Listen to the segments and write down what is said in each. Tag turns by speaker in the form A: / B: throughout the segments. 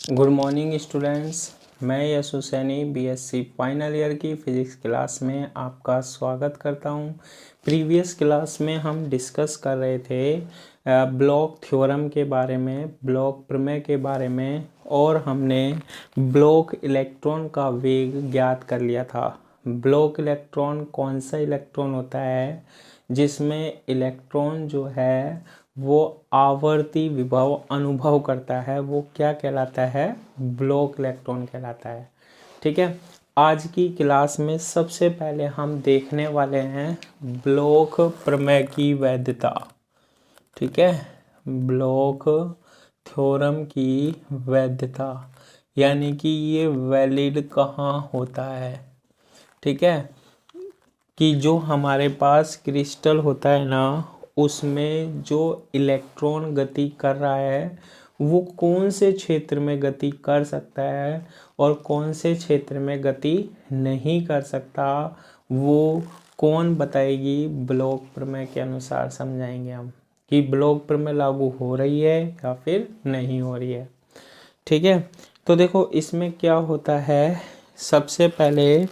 A: Good morning students. मैं यश Husaini BSc final year की physics class में आपका स्वागत करता हूं। प्रीवियस क्लास में हम डिस्कस कर रहे थे ब्लॉक थ्योरम के बारे में, ब्लॉक प्रमेय के बारे में, और हमने ब्लॉक इलेक्ट्रॉन का वेग ज्ञात कर लिया था। ब्लॉक इलेक्ट्रॉन कौन सा इलेक्ट्रॉन होता है जिसमें इलेक्ट्रॉन जो है वो आवर्ती विभव अनुभव करता है, वो क्या कहलाता है? ब्लॉक इलेक्ट्रॉन कहलाता है। ठीक है, आज की क्लास में सबसे पहले हम देखने वाले हैं ब्लॉक प्रमेय की वैधता। ठीक है, ब्लॉक थ्योरम की वैधता यानी कि ये वैलिड कहाँ होता है। ठीक है, कि जो हमारे पास क्रिस्टल होता है ना, उसमें जो इलेक्ट्रॉन गति कर रहा है वो कौन से क्षेत्र में गति कर सकता है और कौन से क्षेत्र में गति नहीं कर सकता, वो कौन बताएगी? ब्लॉक प्रमेय के अनुसार समझाएंगे हम कि ब्लॉक प्रमेय लागू हो रही है या फिर नहीं हो रही है। ठीक है, तो देखो इसमें क्या होता है। सबसे पहले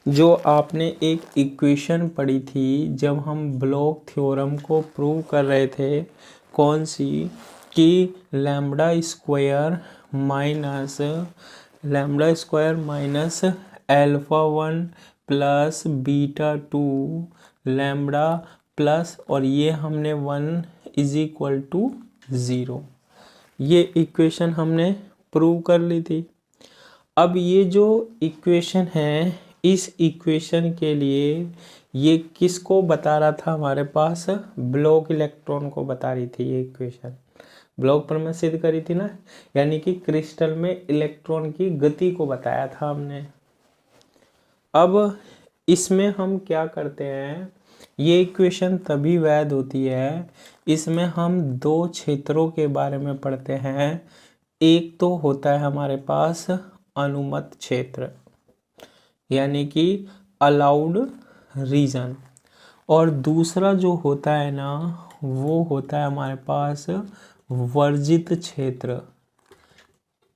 A: जो आपने एक इक्वेशन पढ़ी थी जब हम ब्लॉक थ्योरम को प्रूव कर रहे थे, कौन सी? कि lambda square minus alpha 1 plus beta 2 lambda plus, और ये हमने 1 इज इक्वल टू 0, ये इक्वेशन हमने प्रूव कर ली थी। अब ये जो इक्वेशन है, इस इक्वेशन के लिए ये किसको बता रहा था? हमारे पास ब्लॉक इलेक्ट्रॉन को बता रही थी ये इक्वेशन। ब्लॉक प्रमेय सिद्ध करी थी ना, यानी कि क्रिस्टल में इलेक्ट्रॉन की गति को बताया था हमने। अब इसमें हम क्या करते हैं, ये इक्वेशन तभी वैध होती है, इसमें हम दो क्षेत्रों के बारे में पढ़ते हैं। एक तो होता है हमारे पास अनुमत क्षेत्र यानी कि अलाउड रीजन, और दूसरा जो होता है ना वो होता है हमारे पास वर्जित क्षेत्र।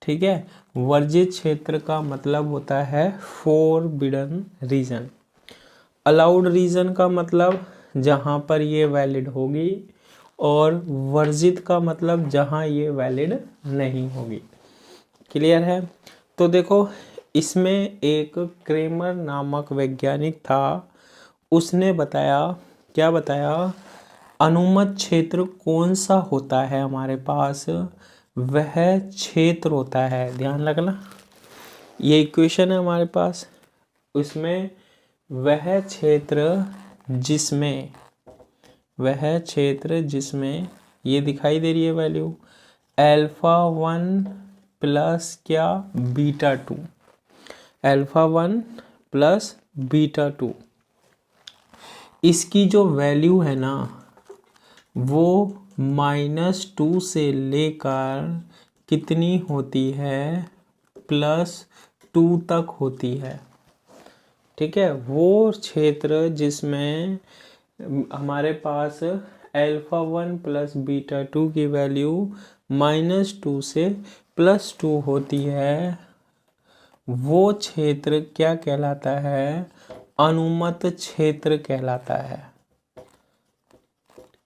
A: ठीक है, वर्जित क्षेत्र का मतलब होता है फॉरबिडन रीजन। अलाउड रीजन का मतलब जहाँ पर ये वैलिड होगी, और वर्जित का मतलब जहाँ ये वैलिड नहीं होगी। क्लियर है? तो देखो इसमें एक क्रेमर नामक वैज्ञानिक था, उसने बताया, क्या बताया? अनुमत क्षेत्र कौन सा होता है हमारे पास, वह क्षेत्र होता है, ध्यान रखना ये इक्वेशन है हमारे पास, उसमें वह क्षेत्र जिसमें ये दिखाई दे रही है वैल्यू अल्फा 1 प्लस क्या? बीटा 2, अल्फा 1 प्लस बीटा 2, इसकी जो वैल्यू है ना वो -2 से लेकर कितनी होती है? +2 तक होती है। ठीक है, वो क्षेत्र जिसमें हमारे पास अल्फा 1 प्लस बीटा 2 की वैल्यू -2 से +2 होती है, वो क्षेत्र क्या कहलाता है? अनुमत क्षेत्र कहलाता है।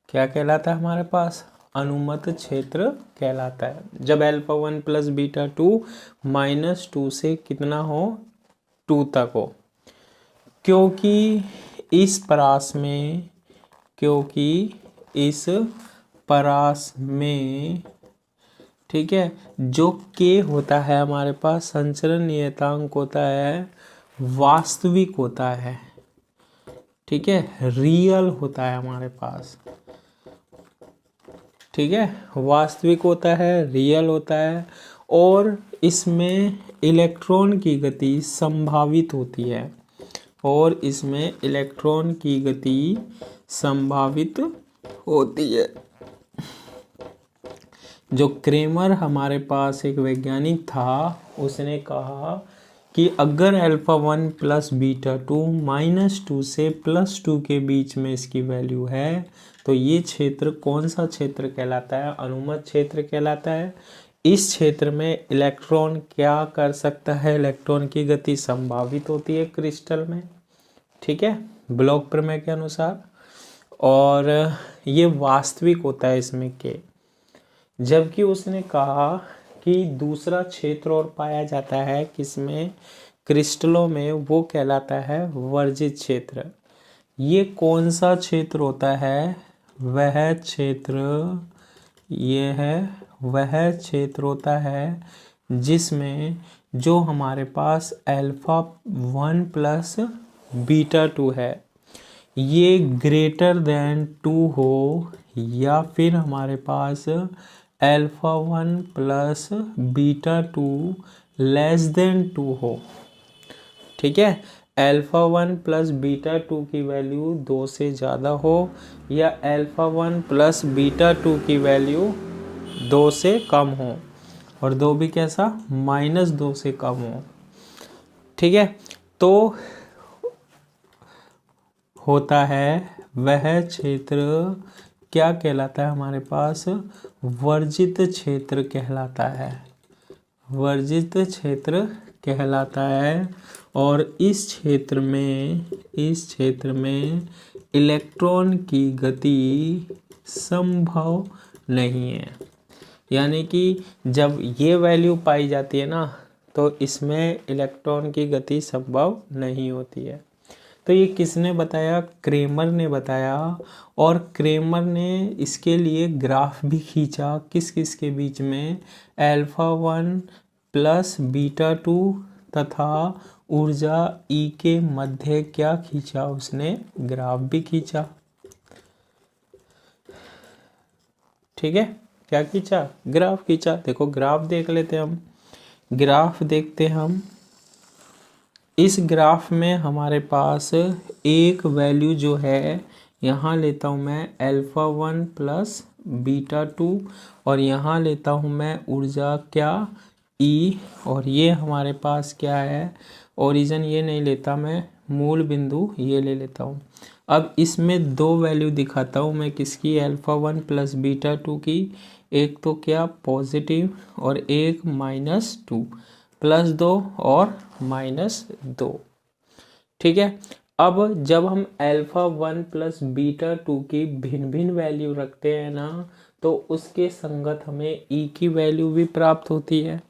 A: क्या कहलाता है हमारे पास? अनुमत क्षेत्र कहलाता है। जब अल्फा 1 प्लस बीटा 2 -2 से कितना हो? 2 तक हो। क्योंकि इस परास में ठीक है, जो के होता है हमारे पास संचरण नियतांक होता है, वास्तविक होता है। ठीक है, रियल होता है हमारे पास। ठीक है, वास्तविक होता है, रियल होता है, और इसमें इलेक्ट्रॉन की गति संभावित होती है, जो क्रेमर हमारे पास एक वैज्ञानिक था, उसने कहा कि अगर अल्फा 1 प्लस बीटा 2 -2 से +2 के बीच में इसकी वैल्यू है, तो ये क्षेत्र कौन सा क्षेत्र कहलाता है? अनुमत क्षेत्र कहलाता है। इस क्षेत्र में इलेक्ट्रॉन क्या कर सकता है, इलेक्ट्रॉन की गति संभावित होती है क्रिस्टल में, ठीक है, ब्लॉक प्रमेय के अनुसार। और ये वास्तविक होता है इसमें के, जबकि उसने कहा कि दूसरा क्षेत्र और पाया जाता है किसमें, क्रिस्टलों में, वो कहलाता है वर्जित क्षेत्र। ये कौन सा क्षेत्र होता है, वह क्षेत्र, ये है वह क्षेत्र होता है जिसमें जो हमारे पास अल्फा 1 प्लस बीटा 2 है ये ग्रेटर देन 2 हो, या फिर हमारे पास alpha 1 plus beta 2 less than 2 हो, ठीक है। अल्फा 1 प्लस बीटा 2 की वैल्यू 2 से ज़्यादा हो, या अल्फा 1 प्लस बीटा 2 की वैल्यू 2 से कम हो, और 2 भी कैसा, -2 से कम हो, ठीक है। तो होता है वह क्षेत्र क्या कहलाता है हमारे पास, वर्जित क्षेत्र कहलाता है, वर्जित क्षेत्र कहलाता है। और इस क्षेत्र में इलेक्ट्रॉन की गति संभव नहीं है, यानी कि जब ये वैल्यू पाई जाती है ना तो इसमें इलेक्ट्रॉन की गति संभव नहीं होती है। तो ये किसने बताया, क्रेमर ने बताया, और क्रेमर ने इसके लिए ग्राफ भी खींचा किस किस के बीच में, अल्फा 1 प्लस बीटा 2 तथा ऊर्जा ई के मध्य क्या खींचा उसने, ग्राफ भी खींचा, ठीक है। क्या खींचा, ग्राफ खींचा। देखो ग्राफ देख लेते हैं हम, ग्राफ देखते हैं हम। इस ग्राफ में हमारे पास एक वैल्यू जो है, यहाँ लेता हूँ मैं अल्फा 1 प्लस बीटा 2, और यहाँ लेता हूँ मैं ऊर्जा क्या, ई, और ये हमारे पास क्या है, ओरिजिन ये नहीं लेता मैं, मूल बिंदु ये ले लेता हूँ। अब इसमें दो वैल्यू दिखाता हूँ मैं किसकी, अल्फा 1 प्लस बीटा 2 की, एक तो क्या पॉजिटिव और एक -2, +2 और -2, ठीक है। अब जब हम अल्फा 1 प्लस बीटा 2 की भिन्न भिन्न वैल्यू रखते हैं ना, तो उसके संगत हमें ई की वैल्यू भी प्राप्त होती है,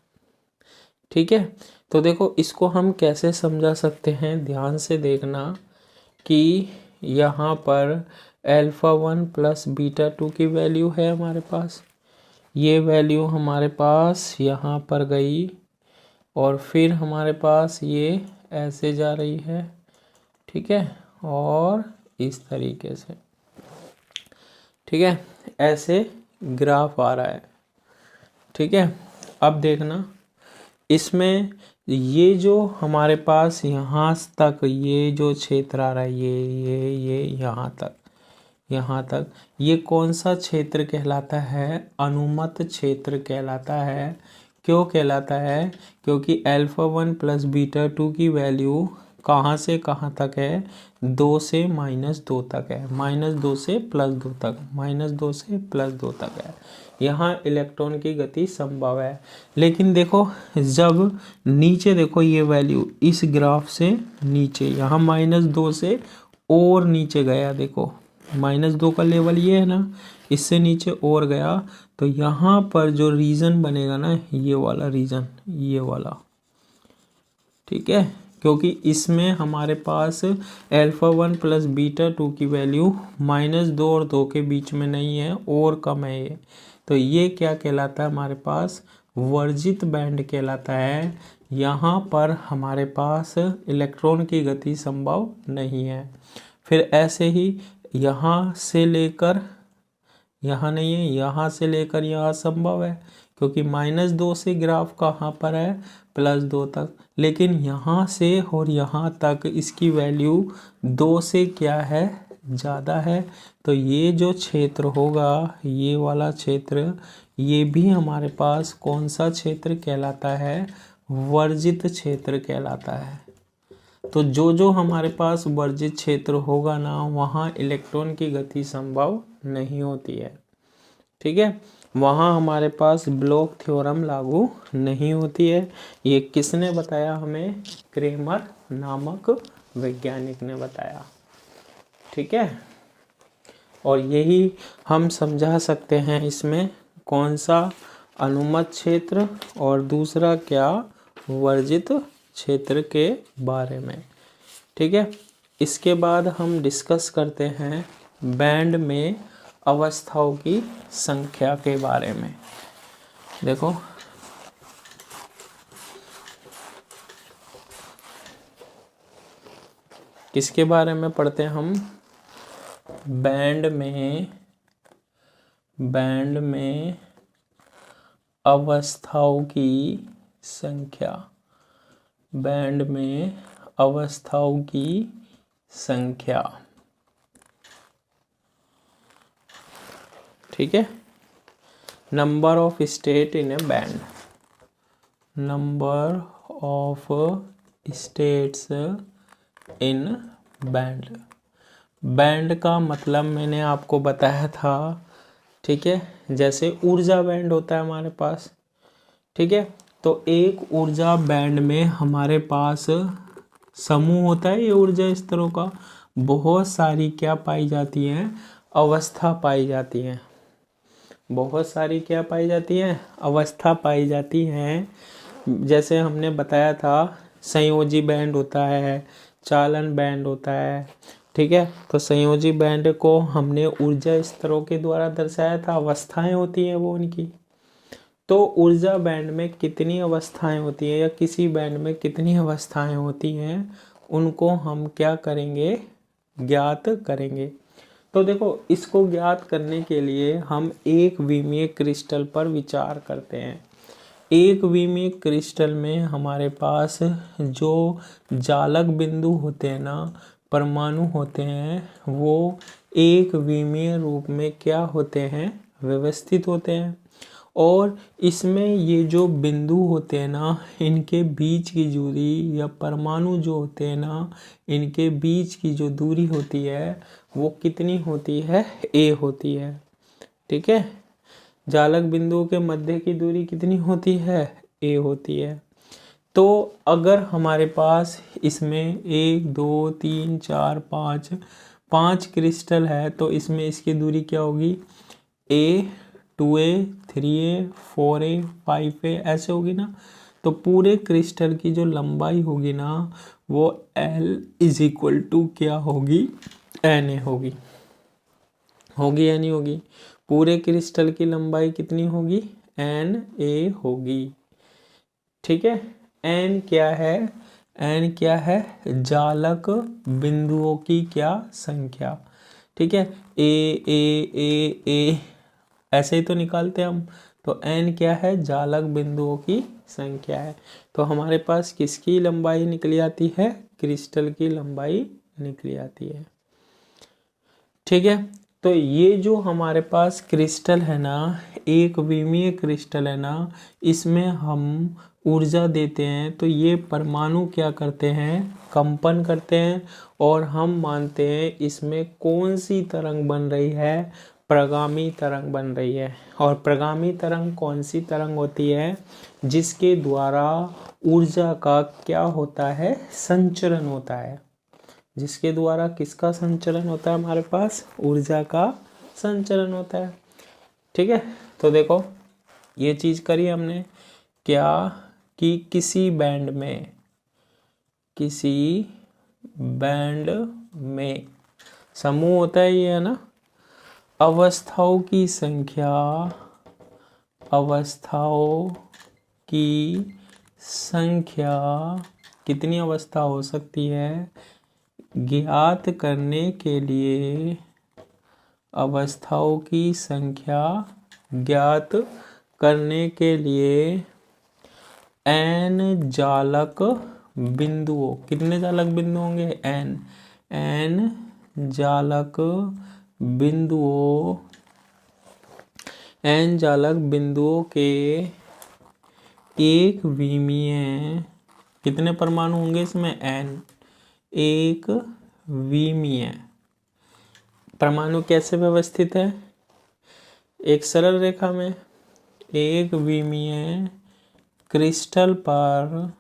A: ठीक है। तो देखो इसको हम कैसे समझा सकते हैं, ध्यान से देखना कि यहाँ पर अल्फा 1 प्लस बीटा 2 की वैल्यू है हमारे पास, ये वैल्यू हमारे पास यहाँ पर गई, और फिर हमारे पास ये ऐसे जा रही है, ठीक है, और इस तरीके से, ठीक है, ऐसे ग्राफ आ रहा है, ठीक है। अब देखना इसमें ये जो हमारे पास यहाँ तक ये जो क्षेत्र आ रहा है, ये यहाँ तक ये कौन सा क्षेत्र कहलाता है, अनुमत क्षेत्र कहलाता है। क्यों कहलाता है, क्योंकि अल्फा 1 प्लस बीटा 2 की वैल्यू कहाँ से कहाँ तक है, 2 से -2 तक है, -2 से +2 तक, -2 से +2 तक है। यहाँ इलेक्ट्रॉन की गति संभव है। लेकिन देखो जब नीचे देखो ये वैल्यू इस ग्राफ से नीचे, यहाँ -2 से और नीचे गया, देखो -2 का लेवल ये है ना, इससे नीचे और गया, तो यहाँ पर जो रीजन बनेगा ना, ये वाला रीजन, ये वाला, ठीक है, क्योंकि इसमें हमारे पास अल्फा 1 प्लस बीटा 2 की वैल्यू -2 और 2 के बीच में नहीं है, और कम है ये, तो ये क्या कहलाता है हमारे पास, वर्जित बैंड कहलाता है। यहाँ पर हमारे पास इलेक्ट्रॉन की गति संभव नहीं है। फिर ऐसे ही यहाँ से लेकर यहाँ नहीं है, यहाँ से लेकर यहाँ संभव है, क्योंकि -2 से ग्राफ कहाँ पर है, +2 तक, लेकिन यहाँ से और यहाँ तक इसकी वैल्यू 2 से क्या है, ज़्यादा है। तो ये जो क्षेत्र होगा, ये वाला क्षेत्र, ये भी हमारे पास कौन सा क्षेत्र कहलाता है, वर्जित क्षेत्र कहलाता है। तो जो हमारे पास वर्जित क्षेत्र होगा ना, वहाँ इलेक्ट्रॉन की गति संभव नहीं होती है, ठीक है। वहाँ हमारे पास ब्लॉक थ्योरम लागू नहीं होती है। ये किसने बताया हमें? क्रेमर नामक वैज्ञानिक ने बताया। ठीक है, और यही हम समझा सकते हैं इसमें कौन सा अनुमत क्षेत्र और दूसरा क्या वर्जित क्षेत्र के बारे में। ठीक है, इसके बाद हम डिस्कस करते हैं बैंड में अवस्थाओं की संख्या के बारे में। देखो किसके बारे में पढ़ते हैं हम? बैंड में अवस्थाओं की संख्या। बैंड में अवस्थाओं की संख्या। ठीक है, number of state in A band. Number of states in band. Band का मतलब मैंने आपको बताया था। ठीक है, जैसे ऊर्जा बैंड होता है हमारे पास। ठीक है, तो एक ऊर्जा बैंड में हमारे पास समूह होता है, ये ऊर्जा स्तरों का। बहुत सारी क्या पाई जाती हैं? अवस्था पाई जाती हैं। बहुत सारी क्या पाई जाती हैं? अवस्था पाई जाती हैं। जैसे हमने बताया था संयोजी बैंड होता है, चालन बैंड होता है। ठीक है, तो संयोजी बैंड को हमने ऊर्जा स्तरों के द्वारा दर्शाया था, अवस्थाएं होती हैं वो उनकी। तो ऊर्जा बैंड में कितनी अवस्थाएं होती हैं या किसी बैंड में कितनी अवस्थाएं होती हैं, उनको हम क्या करेंगे? ज्ञात करेंगे। तो देखो, इसको ज्ञात करने के लिए हम एक विमीय क्रिस्टल पर विचार करते हैं। एक विमीय क्रिस्टल में हमारे पास जो जालक बिंदु होते हैं ना, परमाणु होते हैं, वो एक विमीय रूप में क्या होते हैं? व्यवस्थित होते हैं। और इसमें ये जो बिंदु होते हैं ना, इनके बीच की दूरी या परमाणु जो होते हैं ना, इनके बीच की जो दूरी होती है वो कितनी होती है? a होती है। ठीक है, जालक बिंदुओं के मध्य की दूरी कितनी होती है? a होती है। तो अगर हमारे पास इसमें 1 2 3 4 5 5 क्रिस्टल है, तो इसमें इसकी दूरी क्या होगी? a 2a 3a 4a 5a ऐसे होगी ना। तो पूरे क्रिस्टल की जो लंबाई होगी ना, वो L = क्या होगी? Na होगी। होगी या नहीं होगी? पूरे क्रिस्टल की लंबाई कितनी होगी? Na होगी। ठीक है, n क्या है? n क्या है? जालक बिंदुओं की क्या संख्या। ठीक है, a ऐसे ही तो निकालते हैं हम। तो n क्या है? जालक बिंदुओं की संख्या है। तो हमारे पास किसकी लंबाई निकली आती है? क्रिस्टल की लंबाई निकली आती है। ठीक है, तो ये जो हमारे पास क्रिस्टल है ना, एक विमीय क्रिस्टल है ना, इसमें हम ऊर्जा देते हैं तो ये परमाणु क्या करते हैं? कंपन करते हैं। और हम मानते हैं इसमें कौन सी तरंग बन रही है? प्रगामी तरंग बन रही है। और प्रगामी तरंग कौन सी तरंग होती है? जिसके द्वारा ऊर्जा का क्या होता है? संचरण होता है। जिसके द्वारा किसका संचरण होता है? हमारे पास ऊर्जा का संचरण होता है। ठीक है, तो देखो ये चीज करी हमने क्या कि किसी बैंड में समूह होता है, ये है ना। अवस्थाओं की संख्या कितनी अवस्था हो सकती है? ज्ञात करने के लिए अवस्थाओं की संख्या ज्ञात करने के लिए n जालक बिंदुओं, कितने जालक बिंदु होंगे? n जालक बिंदुओं के एक विमीय, कितने परमाणु होंगे इसमें? n। एक विमीय परमाणु कैसे व्यवस्थित है? एक सरल रेखा में। एक विमीय क्रिस्टल पर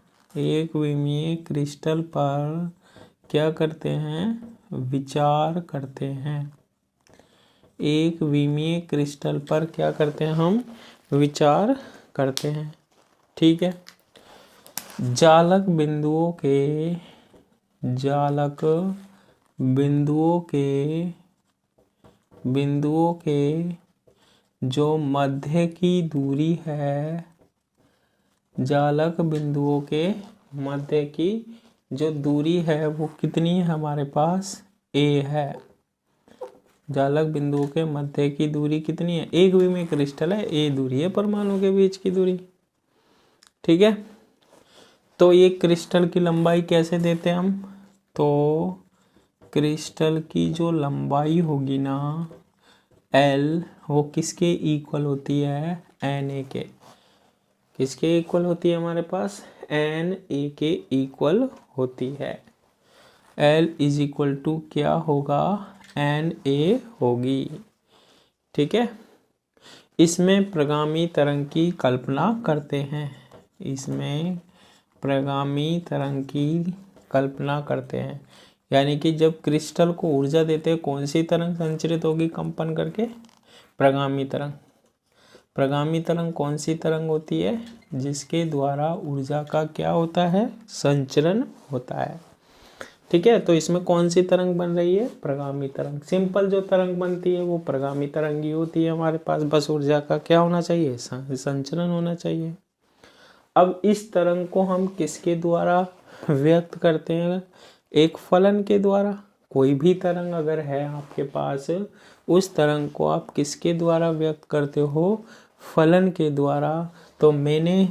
A: क्या करते हैं, विचार करते हैं। एक विमीय क्रिस्टल पर क्या करते हैं, हम विचार करते हैं। ठीक है। जालक बिंदुओं के जो मध्य की दूरी है, जालक बिंदुओं के मध्य की जो दूरी है वो कितनी है हमारे पास, a है। जालक बिंदुओं के मध्य की दूरी कितनी है, एक विमीय क्रिस्टल है, a दूरी है परमाणु के बीच की दूरी। ठीक है। तो ये क्रिस्टल की लंबाई कैसे देते हैं हम, तो क्रिस्टल की जो लंबाई होगी ना L, वो किसके इक्वल होती है, Na के। किसके इक्वल होती है हमारे पास, Na के इक्वल होती है। L इज इक्वल टू क्या होगा, Na होगी। ठीक है। इसमें प्रगामी तरंग की कल्पना करते हैं, यानी कि जब क्रिस्टल को ऊर्जा देते हैं कौन सी तरंग संचरित होगी कंपन करके, प्रगामी तरंग। प्रगामी तरंग कौन सी तरंग होती है, जिसके द्वारा ऊर्जा का क्या होता है, संचरण होता है। ठीक है। तो इसमें कौन सी तरंग बन रही है, प्रगामी तरंग। सिंपल जो तरंग बनती है वो प्रगामी तरंग ही होती है हमारे पास, बस ऊर्जा का क्या होना चाहिए, संचरण होना चाहिए। अब इस तरंग को हम किसके द्वारा व्यक्त करते हैं, एक फलन के द्वारा। कोई भी तरंग अगर है आपके पास, उस तरंग को आप किसके द्वारा व्यक्त करते हो, फलन के द्वारा। तो मैंने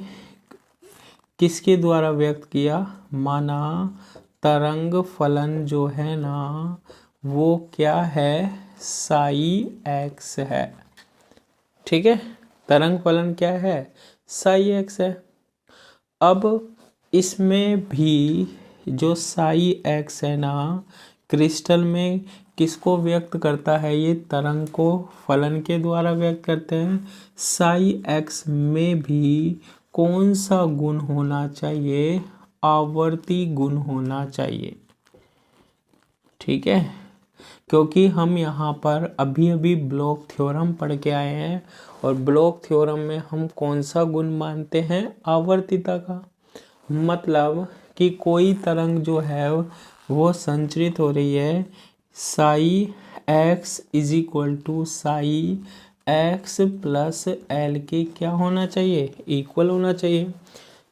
A: किसके द्वारा व्यक्त किया, माना तरंग फलन जो है ना वो क्या है, साई एक्स है। ठीक है। तरंग फलन क्या है, साई एक्स है। अब इसमें भी जो साई एक्स है ना, क्रिस्टल में किसको व्यक्त करता है, ये तरंग को फलन के द्वारा व्यक्त करते हैं। साई एक्स में भी कौन सा गुण होना चाहिए, आवर्ती गुण होना चाहिए। ठीक है। क्योंकि हम यहाँ पर अभी अभी ब्लॉक थ्योरम पढ़ के आए हैं, और ब्लॉक थ्योरम में हम कौन सा गुण मानते हैं, आवर्तिता का। मतलब कि कोई तरंग जो है वो संचरित हो रही है, psi x is equal to psi x plus L के क्या होना चाहिए, इक्वल होना चाहिए।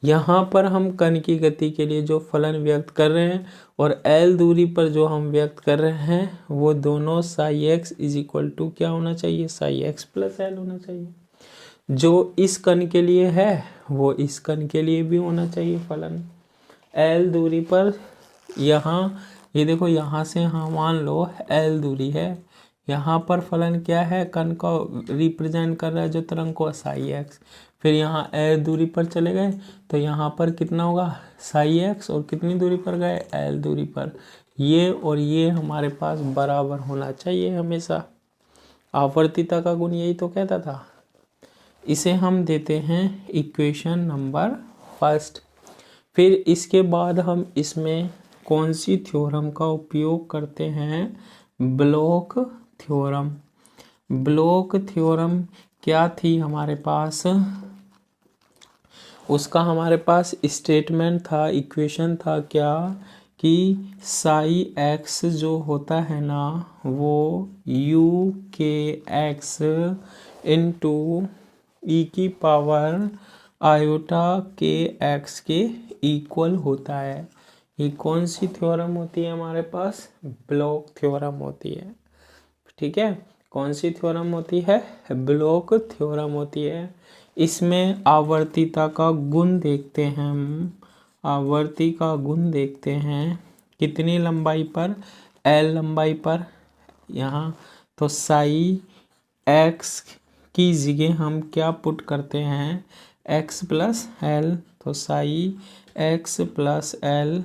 A: यहाँ पर हम कण की गति के लिए जो फलन व्यक्त कर रहे हैं और एल दूरी पर जो हम व्यक्त कर रहे हैं, वो दोनों psi x is equal to क्या होना चाहिए, साई एक्स प्लस एल होना चाहिए। जो इस कण के लिए है वो इस कण के लिए भी होना चाहिए फलन। एल दूरी पर यहाँ ये देखो, यहाँ से हाँ मान लो एल दूरी है, यहाँ पर फलन क्या है, कण को रिप्रेजेंट कर रहा है जो तरंग को, साई एक्स। फिर यहाँ एल दूरी पर चले गए तो यहाँ पर कितना होगा, साई एक्स, और कितनी दूरी पर गए, एल दूरी पर। ये और ये हमारे पास बराबर होना चाहिए हमेशा। आवर्तिता का गुण यही तो कहता था। इसे हम देते हैं इक्वेशन नंबर फर्स्ट। फिर इसके बाद हम इसमें कौन सी थ्योरम का उपयोग करते हैं, ब्लॉक थ्योरम। ब्लॉक थ्योरम क्या थी हमारे पास, उसका हमारे पास स्टेटमेंट था, इक्वेशन था क्या, कि साई एक्स जो होता है ना वो यू के एक्स इंटू ई की पावर आयोटा के एक्स के इक्वल होता है। ये कौन सी थ्योरम होती है हमारे पास, ब्लॉक थ्योरम होती है। ठीक है। कौन सी थ्योरम होती है, ब्लॉक थ्योरम होती है। इसमें आवर्तिता का गुण देखते हैं हम, आवर्ती का गुण देखते हैं कितनी लंबाई पर, एल लंबाई पर। यहाँ तो साई एक्स की जगह हम क्या पुट करते हैं, एक्स प्लस एल, तो साई एक्स प्लस एल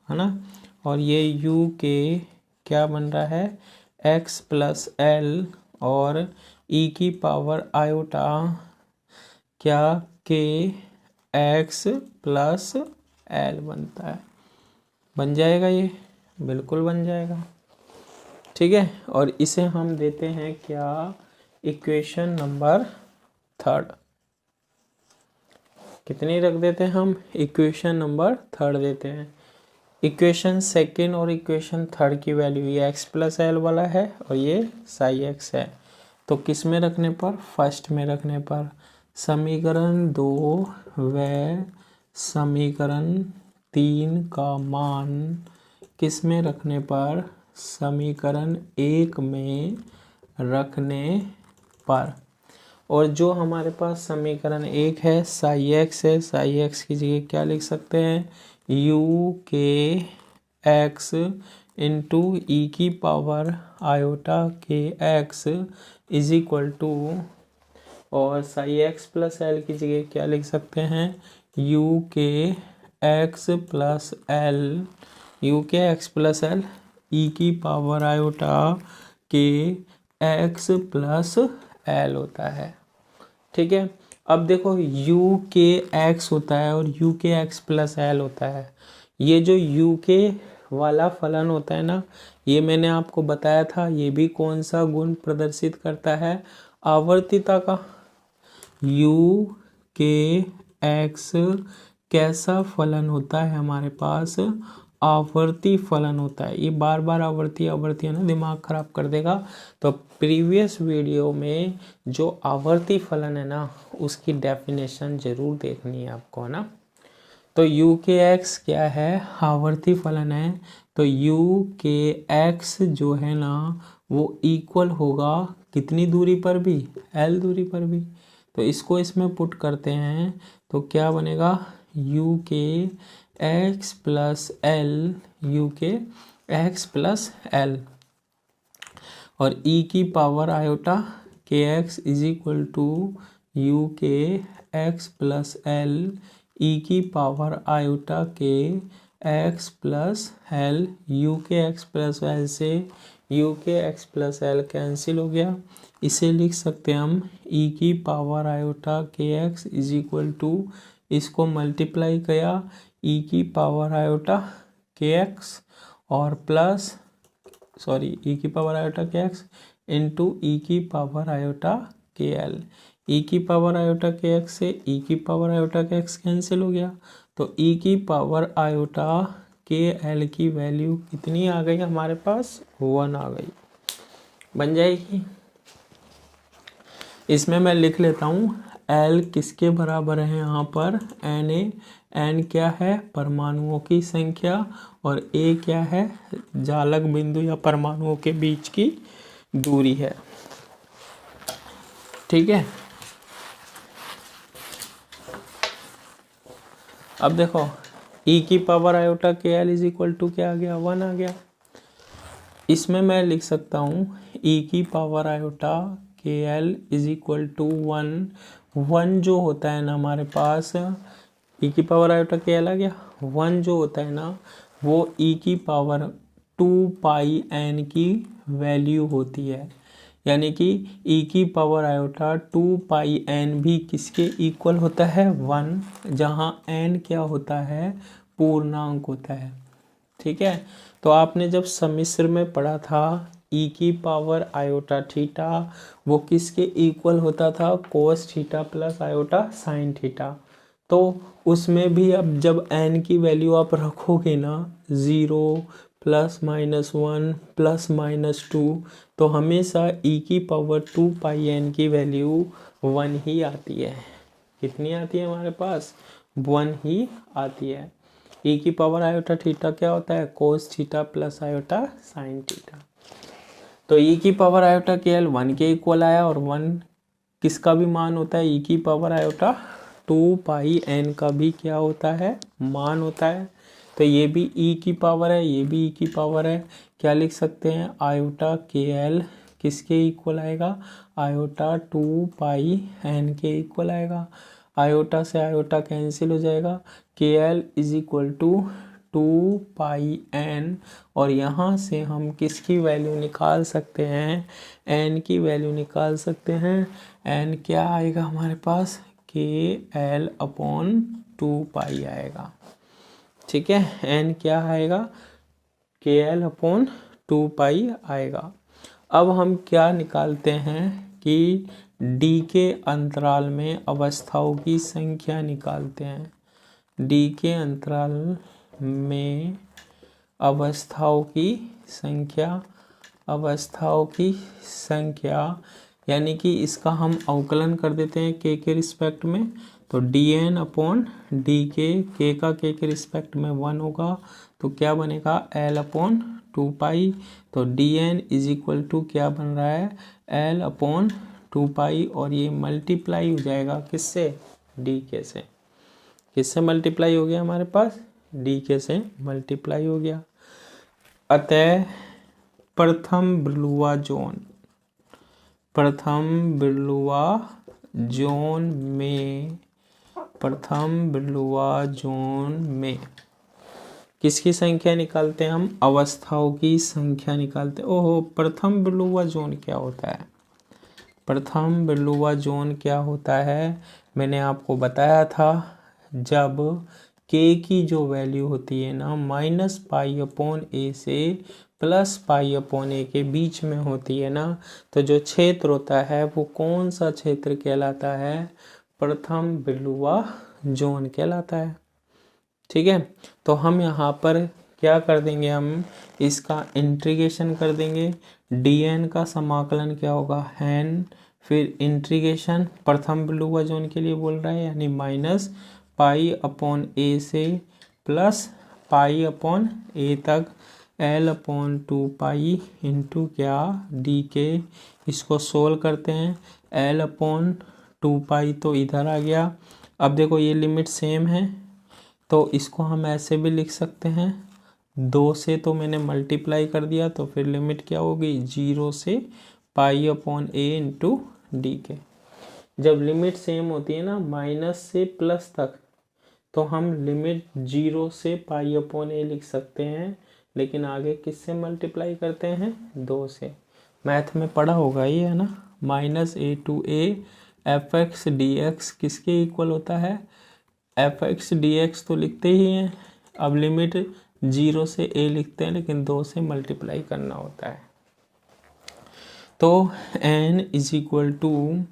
A: है ना, और ये यू के क्या बन रहा है, एक्स प्लस एल, और ई की पावर आयोटा क्या के एक्स प्लस एल बनता है। बन जाएगा ये, बिल्कुल बन जाएगा। ठीक है, और इसे हम देते हैं क्या, इक्वेशन नंबर 3। कितनी रख देते हैं हम, इक्वेशन नंबर 3 देते हैं। इक्वेशन 2 और इक्वेशन 3 की वैल्यू ये एक्स प्लस एल वाला है और ये साई एक्स है। तो किस में रखने पर, फर्स्ट में रखने पर। समीकरण 2 व समीकरण 3 का मान किस में रखने पर, समीकरण 1 में रखने पर। और जो हमारे पास समीकरण 1 है साई एक्स है, साई एक्स की जगह क्या लिख सकते हैं, यू के एक्स इंटू ई की power iota k x is equal to, और साई एक्स प्लस एल की जगह क्या लिख सकते हैं, you k x plus L, u k x plus L e की power iota k x plus L होता है। ठीक है, अब देखो यू के एक्स होता है और you k x plus L होता है। ये जो यू के वाला फलन होता है ना, ये मैंने आपको बताया था, ये भी कौन सा गुण प्रदर्शित करता है, आवर्तीता का। यू के एक्स कैसा फलन होता है हमारे पास, आवर्ती फलन होता है। ये बार बार आवर्ती आवर्ती है ना, दिमाग खराब कर देगा। तो प्रीवियस वीडियो में जो आवर्ती फलन है ना, उसकी डेफिनेशन जरूर देखनी है आपको, है ना। तो यू के एक्स क्या है, आवर्ती फलन है। तो यू के एक्स जो है ना, वो इक्वल होगा कितनी दूरी पर भी, एल दूरी पर भी। तो इसको इसमें पुट करते हैं तो क्या बनेगा, u k x plus L, u k x plus L, और ई की power iota k x is equal to u k x plus L e की power iota k x plus L. U k x plus L से u k x plus L cancel हो गया। इसे लिख सकते हैं हम ई की power iota k x is equal to, इसको मल्टीप्लाई किया ई की पावर आयोटा के एक्स और प्लस, सॉरी ई की power iota k x into ई की पावर आयोटा के एल। ई की पावर आयोटा के एक्स से ई की power iota k x cancel हो गया। तो ई की पावर आयोटा के एल की वैल्यू कितनी आ गई हमारे पास, 1 आ गई। बन जाएगी। इसमें मैं लिख लेता हूँ एल किसके बराबर है यहाँ पर, एन ए। एन क्या है, परमाणुओं की संख्या, और ए क्या है, जालक बिंदु या परमाणुओं के बीच की दूरी है। ठीक है, अब देखो ई की पावर आयोटा के एल इज इक्वल टू क्या आ गया, 1 आ गया। इसमें मैं लिख सकता हूँ ई की पावर आयोटा के एल इज इक्वल टू 1। 1 जो होता है ना हमारे पास, ई की पावर आयोटा के एल आ गया। 1 जो होता है ना, वो ई की पावर 2 पाई एन की वैल्यू होती है। यानी कि ई की पावर आयोटा 2 पाई एन भी किसके इक्वल होता है, 1, जहाँ एन क्या होता है, पूर्णांक होता है। ठीक है, तो आपने जब सम्मिश्र में पढ़ा था ई की पावर आयोटा थीटा, वो किसके इक्वल होता था, cos theta plus iota sine theta. तो उसमें भी अब जब एन की वैल्यू आप रखोगे ना, 0 प्लस माइनस 1 प्लस माइनस 2, तो हमेशा ई की पावर 2 पाई एन की वैल्यू 1 ही आती है। कितनी आती है हमारे पास, 1 ही आती है। ई की पावर आयोटा थीटा क्या होता है, cos theta plus iota sine theta. तो ई की पावर आयोटा के एल 1 के इक्वल आया, और 1 किसका भी मान होता है, ई की पावर आयोटा 2 पाई एन का भी क्या होता है, मान होता है। तो ये भी ई की पावर है, ये भी ई की पावर है। क्या लिख सकते हैं, आयोटा के एल किसके इक्वल आएगा, आयोटा 2 पाई एन के इक्वल आएगा। आयोटा से आयोटा कैंसिल हो जाएगा, k L is equal to 2 pi n, और यहाँ से हम किसकी वैल्यू निकाल सकते हैं, एन की वैल्यू निकाल सकते हैं। एन क्या आएगा हमारे पास, KL/2 आएगा। ठीक है, n क्या आएगा, KL/2 आएगा। अब हम क्या निकालते हैं कि d के अंतराल में अवस्थाओं की संख्या निकालते हैं। d के अंतराल में अवस्थाओं की संख्या यानी कि इसका हम अवकलन कर देते हैं k के रिस्पेक्ट में। तो dn/dk, k का k के रिस्पेक्ट में 1 होगा तो क्या बनेगा L/2 पाई। तो dn इज इक्वल टू क्या बन रहा है L/2 पाई, और ये मल्टीप्लाई हो जाएगा किससे, dk से। किससे मल्टीप्लाई हो गया, हमारे पास dk से मल्टीप्लाई हो गया। अतः प्रथम बिरलुआ जोन में किसकी संख्या निकालते हैं हम, अवस्थाओं की संख्या निकालते हैं। ओहो, प्रथम बिरलुआ जोन क्या होता है, प्रथम बिरलुआ जोन क्या होता है, मैंने आपको बताया था जब k की जो वैल्यू होती है ना -π/a से +π/a के बीच में होती है ना, तो जो क्षेत्र होता है वो कौन सा क्षेत्र कहलाता है, प्रथम बिरलुआ जोन कहलाता है। ठीक है, तो हम यहाँ पर क्या कर देंगे, हम इसका इंटीग्रेशन कर देंगे। dn का समाकलन क्या होगा n, फिर इंटीग्रेशन प्रथम बिरलुआ जोन के लिए बोल रहा है यानी -π/a से +π/a तक L/2 इंटू क्या dk। इसको सोल्व करते हैं, L/2 तो इधर आ गया। अब देखो ये लिमिट सेम है तो इसको हम ऐसे भी लिख सकते हैं, 2 से तो मैंने मल्टीप्लाई कर दिया तो फिर लिमिट क्या होगी 0 से π/a इंटू dk। जब लिमिट सेम होती है ना माइनस से प्लस तक तो हम लिमिट 0 से π/a लिख सकते हैं, लेकिन आगे किससे मल्टीप्लाई करते हैं 2 से। मैथ में पढ़ा होगा ये है ना, -a to a fx dx किसके इक्वल होता है, fx dx तो लिखते ही हैं। अब लिमिट 0 से a लिखते हैं लेकिन 2 से मल्टीप्लाई करना होता है। तो n इज इक्वल टू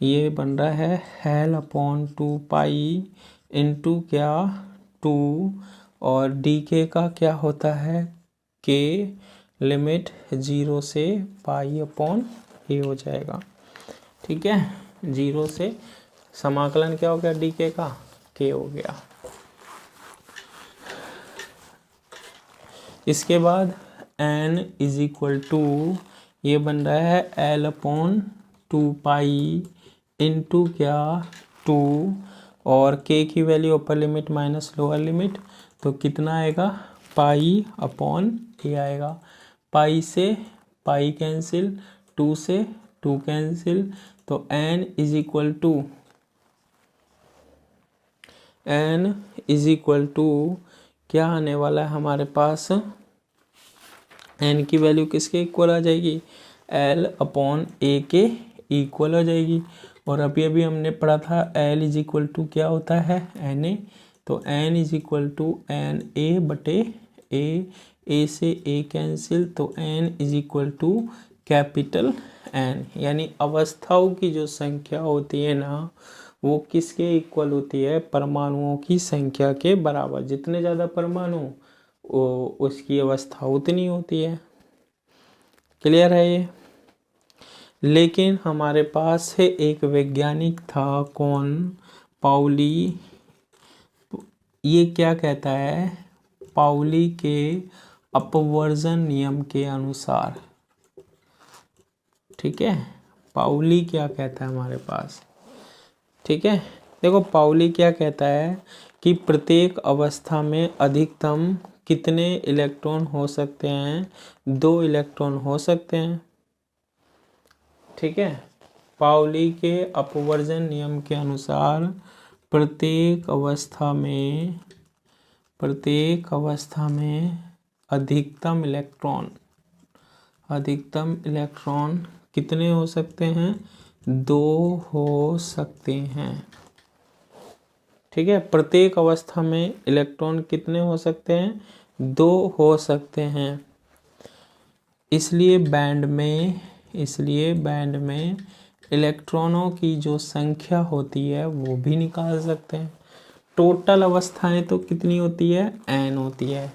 A: ये बन रहा है L/2 इंटू क्या 2, और dk का क्या होता है k, लिमिट 0 से π/a हो जाएगा। ठीक है, 0 से समाकलन क्या हो गया dk का, k हो गया। इसके बाद n इज इक्वल टू ये बन रहा है L/2 इंटू क्या 2, और k की value upper limit minus lower limit, तो कितना आएगा π/a आएगा। पाई से पाई कैंसिल, 2 से 2 कैंसिल, तो n इज इक्वल टू क्या आने वाला है हमारे पास, n की वैल्यू किसके इक्वल आ जाएगी, L/a के इक्वल हो जाएगी। और अभी अभी हमने पढ़ा था L इज इक्वल टू क्या होता है Na, तो n is equal to Na/a, a से a कैंसिल, तो n is equal to capital N, यानी अवस्थाओं की जो संख्या होती है ना वो किसके इक्वल होती है, परमाणुओं की संख्या के बराबर। जितने ज़्यादा परमाणु उसकी अवस्था उतनी होती है। क्लियर है ये। लेकिन हमारे पास है एक वैज्ञानिक था, कौन, पाउली। ये क्या कहता है, पाउली के अपवर्जन नियम के अनुसार, ठीक है, पाउली क्या कहता है हमारे पास, ठीक है। देखो पाउली क्या कहता है कि प्रत्येक अवस्था में अधिकतम कितने इलेक्ट्रॉन हो सकते हैं, 2 इलेक्ट्रॉन हो सकते हैं। ठीक है, पाउली के अपवर्जन नियम के अनुसार प्रत्येक अवस्था में अधिकतम इलेक्ट्रॉन कितने हो सकते हैं, 2 हो सकते हैं। ठीक है। प्रत्येक अवस्था में इलेक्ट्रॉन कितने हो सकते हैं? 2 हो सकते हैं। इसलिए बैंड में इलेक्ट्रॉनों की जो संख्या होती है वो भी निकाल सकते हैं। टोटल अवस्थाएं तो कितनी होती है? n होती है।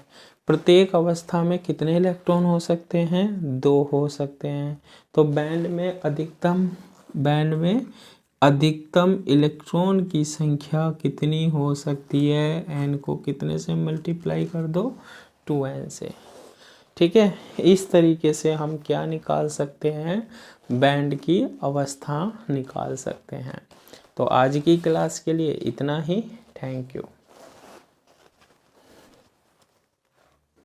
A: प्रत्येक अवस्था में कितने इलेक्ट्रॉन हो सकते हैं? 2 हो सकते हैं। तो बैंड में अधिकतम इलेक्ट्रॉन की संख्या कितनी हो सकती है? n को कितने से मल्टीप्लाई कर दो? 2n से। ठीक है। इस तरीके से हम क्या निकाल सकते हैं? बैंड की अवस्था निकाल सकते हैं। तो आज की क्लास के लिए इतना ही। Thank you.